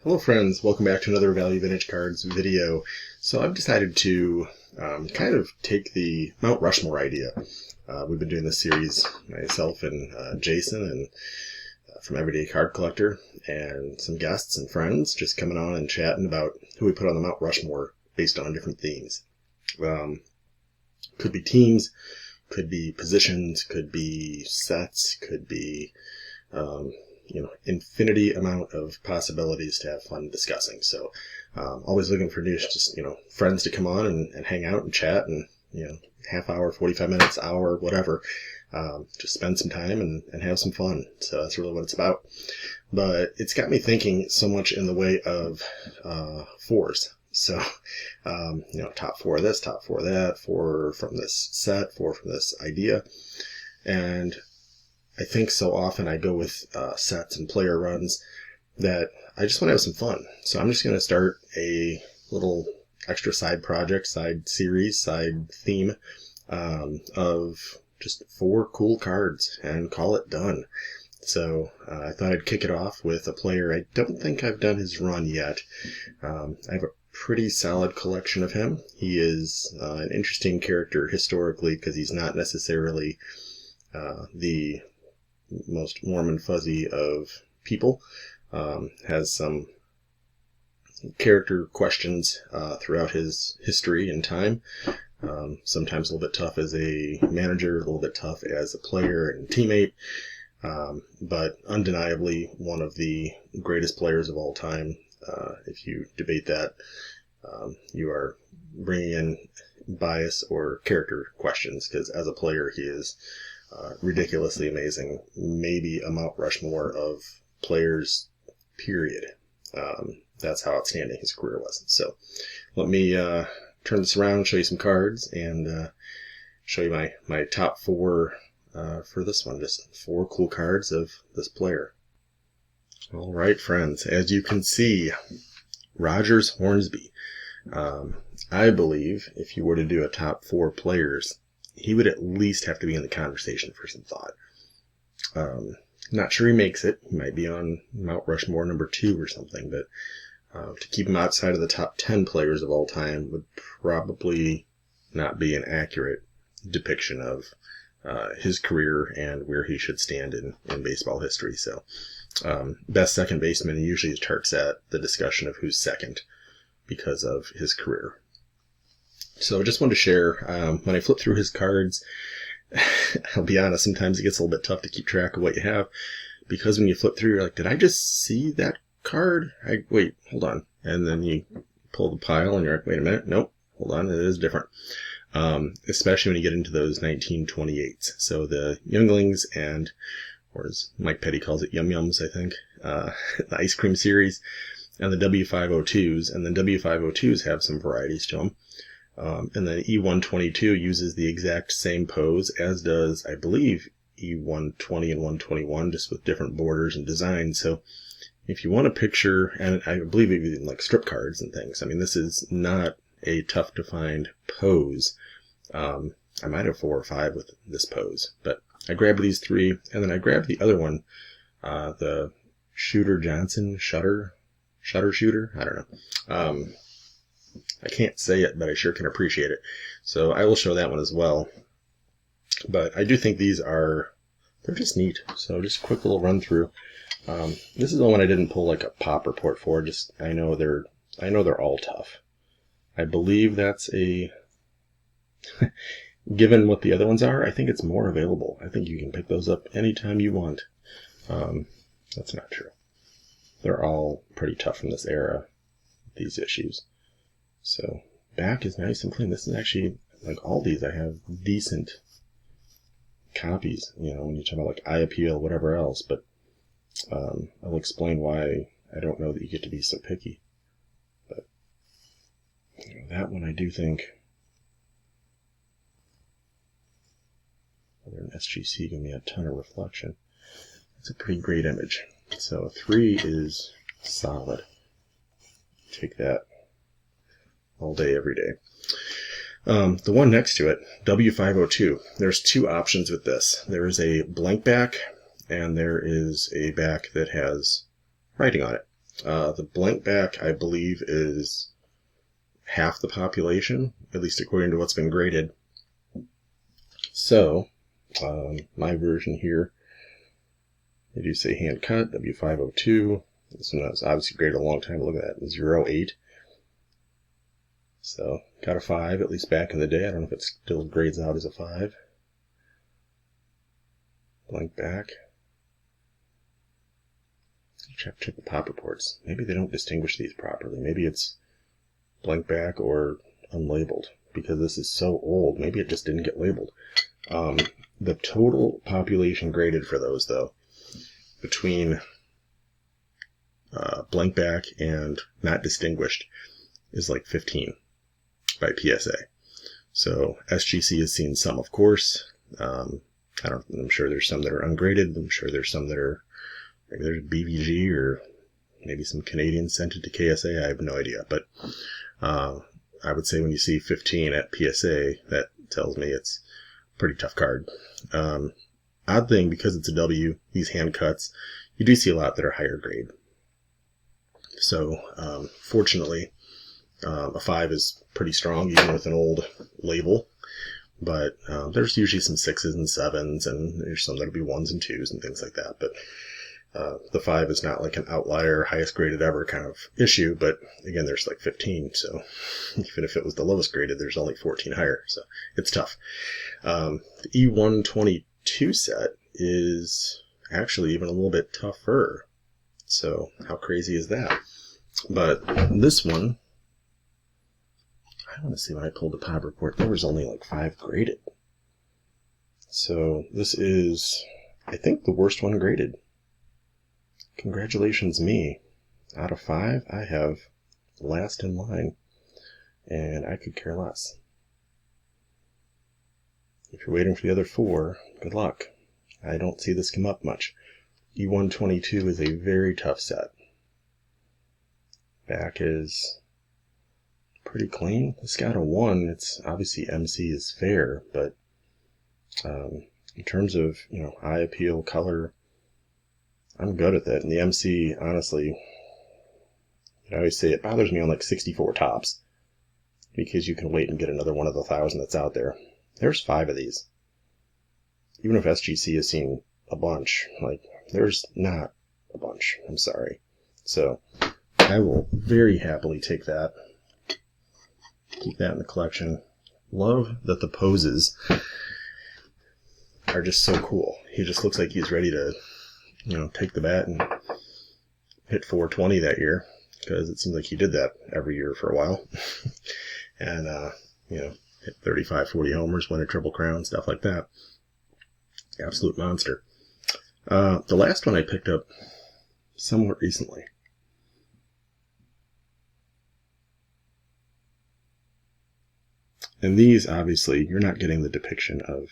Hello friends, welcome back to another Value Vintage Cards video. So I've decided to kind of take the Mount Rushmore idea. We've been doing this series, myself and Jason and from Everyday Card Collector, and some guests and friends just coming on and chatting about who we put on the Mount Rushmore based on different themes. Could be teams, could be positions, could be sets, could be infinity amount of possibilities to have fun discussing. So always looking for new, just, friends to come on and hang out and chat and, half hour, 45 minutes, hour, whatever. Just spend some time and have some fun. So that's really what it's about. But it's got me thinking so much in the way of fours. So, top four of this, top four of that, four from this set, four from this idea. And I think so often I go with sets and player runs that I just want to have some fun. So I'm just going to start a little extra side project, side series, side theme of just 4 cool cards and call it done. So I thought I'd kick it off with a player. I don't think I've done his run yet. I have a pretty solid collection of him. He is an interesting character historically because he's not necessarily the most warm and fuzzy of people. Has some character questions throughout his history and time. Sometimes a little bit tough as a manager, a little bit tough as a player and teammate, but undeniably one of the greatest players of all time. If you debate that, you are bringing in bias or character questions, because as a player he is ridiculously amazing. Maybe a Mount Rushmore of players, period. That's how outstanding his career was. So let me turn this around, show you some cards, and show you my top 4 for this one. Just 4 cool cards of this player. All right, friends. As you can see, Rogers Hornsby. I believe if you were to do a top 4 players, he would at least have to be in the conversation for some thought. Not sure he makes it. He might be on Mount Rushmore number 2 or something, but to keep him outside of the top 10 players of all time would probably not be an accurate depiction of his career and where he should stand in baseball history. So best second baseman usually starts at the discussion of who's second because of his career. So I just wanted to share, when I flip through his cards, I'll be honest, sometimes it gets a little bit tough to keep track of what you have, because when you flip through, you're like, did I just see that card? Wait, hold on. And then you pull the pile and you're like, wait a minute, nope, hold on, it is different. Especially when you get into those 1928s. So the younglings and, or as Mike Petty calls it, yum-yums, I think, the ice cream series, and the W502s. And the W502s have some varieties to them. And then E122 uses the exact same pose, as does, I believe, E120 and 121, just with different borders and designs. So if you want a picture, and I believe even like strip cards and things, I mean, this is not a tough to find pose. I might have 4 or 5 with this pose, but I grabbed these 3, and then I grabbed the other one, the Shooter Johnson, Shutter Shooter, I don't know. I can't say it, but I sure can appreciate it. So I will show that one as well. But I do think these they're just neat. So just a quick little run through. This is the one I didn't pull like a pop report for. Just I know they're all tough. I believe that's given what the other ones are, I think it's more available. I think you can pick those up anytime you want. That's not true. They're all pretty tough from this era, these issues. So back is nice and clean. This is actually, like all these, I have decent copies, when you talk about like eye appeal, whatever else, but I'll explain why I don't know that you get to be so picky. But that one I do think, whether an SGC give me a ton of reflection. It's a pretty great image. So 3 is solid. Take that all day, every day. The one next to it, W502, there's 2 options with this. There is a blank back, and there is a back that has writing on it. The blank back, I believe, is half the population, at least according to what's been graded. So, my version here, they do say hand cut, W502. This one was obviously graded a long time. Look at that, 08. So, got a 5, at least back in the day. I don't know if it still grades out as a 5. Blank back. Check the pop reports. Maybe they don't distinguish these properly. Maybe it's blank back or unlabeled, because this is so old. Maybe it just didn't get labeled. The total population graded for those, though, between blank back and not distinguished, is like 15 by PSA. So SGC has seen some, of course. I'm sure there's some that are ungraded. I'm sure there's some that are, maybe there's BVG, or maybe some Canadians sent it to KSA. I have no idea. But I would say when you see 15 at PSA, that tells me it's a pretty tough card. Odd thing, because it's a W, these hand cuts, you do see a lot that are higher grade. So fortunately, a 5 is pretty strong, even with an old label. But there's usually some 6s and 7s, and there's some that'll be 1s and 2s and things like that. But the 5 is not like an outlier, highest graded ever kind of issue. But again, there's like 15. So even if it was the lowest graded, there's only 14 higher. So it's tough. The E122 set is actually even a little bit tougher. So how crazy is that? But this one, I want to see when I pulled the pop report, there was only like 5 graded. So this is, I think, the worst one graded. Congratulations me. Out of 5, I have last in line, and I could care less. If you're waiting for the other 4, good luck. I don't see this come up much. E122 is a very tough set. Back is pretty clean. It's got a 1. It's obviously MC is fair, but in terms of, eye appeal, color, I'm good at that. And the MC, honestly, I always say it bothers me on like 64 tops, because you can wait and get another one of the 1,000 that's out there. There's 5 of these. Even if SGC has seen a bunch, like, there's not a bunch. I'm sorry. So I will very happily take that. Keep that in the collection. Love that the poses are just so cool. He just looks like he's ready to, take the bat and hit 420 that year, because it seems like he did that every year for a while. And, hit 35, 40 homers, win a Triple Crown, stuff like that. Absolute monster. The last one I picked up somewhat recently. And these, obviously, you're not getting the depiction of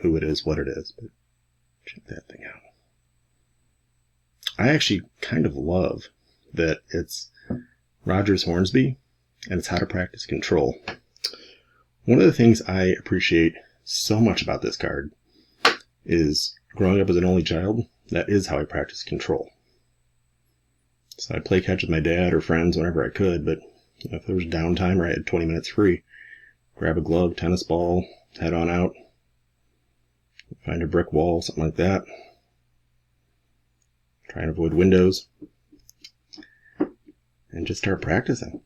who it is, what it is, but check that thing out. I actually kind of love that it's Rogers Hornsby, and it's How to Practice Control. One of the things I appreciate so much about this card is, growing up as an only child, that is how I practice control. So I'd play catch with my dad or friends whenever I could, but if there was downtime or I had 20 minutes free, grab a glove, tennis ball, head on out, find a brick wall, something like that. Try and avoid windows, and just start practicing.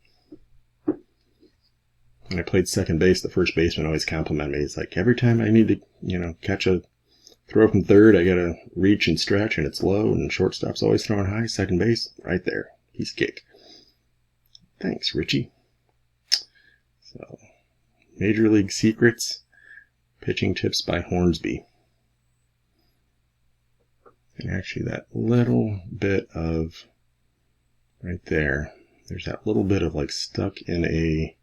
When I played second base, the first baseman always complimented me. He's like, every time I need to, catch a throw from third, I gotta reach and stretch, and it's low, and shortstop's always throwing high. Second base, right there. Piece of cake. Thanks, Richie. So, Major League Secrets, Pitching Tips by Hornsby. And actually that little bit of, right there, there's that little bit of like stuck in a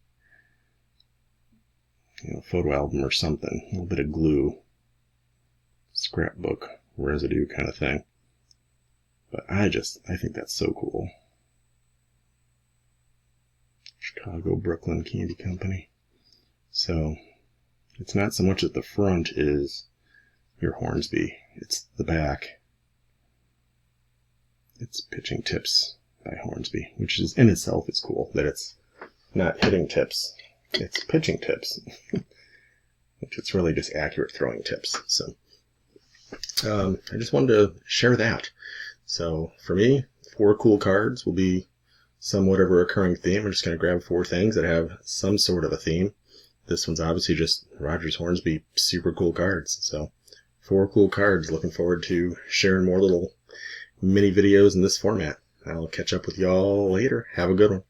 photo album or something. A little bit of glue, scrapbook residue kind of thing. But I think that's so cool. Chicago, Brooklyn Candy Company. So it's not so much that the front is your Hornsby, it's the back It's Pitching Tips by Hornsby, which is in itself is cool that it's not hitting tips, it's pitching tips. It's really just accurate throwing tips. So I just wanted to share that. So for me, 4 cool cards will be somewhat of a recurring theme. I'm just going to grab 4 things that have some sort of a theme. This one's obviously just Rogers Hornsby super cool cards. So 4 cool cards. Looking forward to sharing more little mini videos in this format. I'll catch up with y'all later. Have a good one.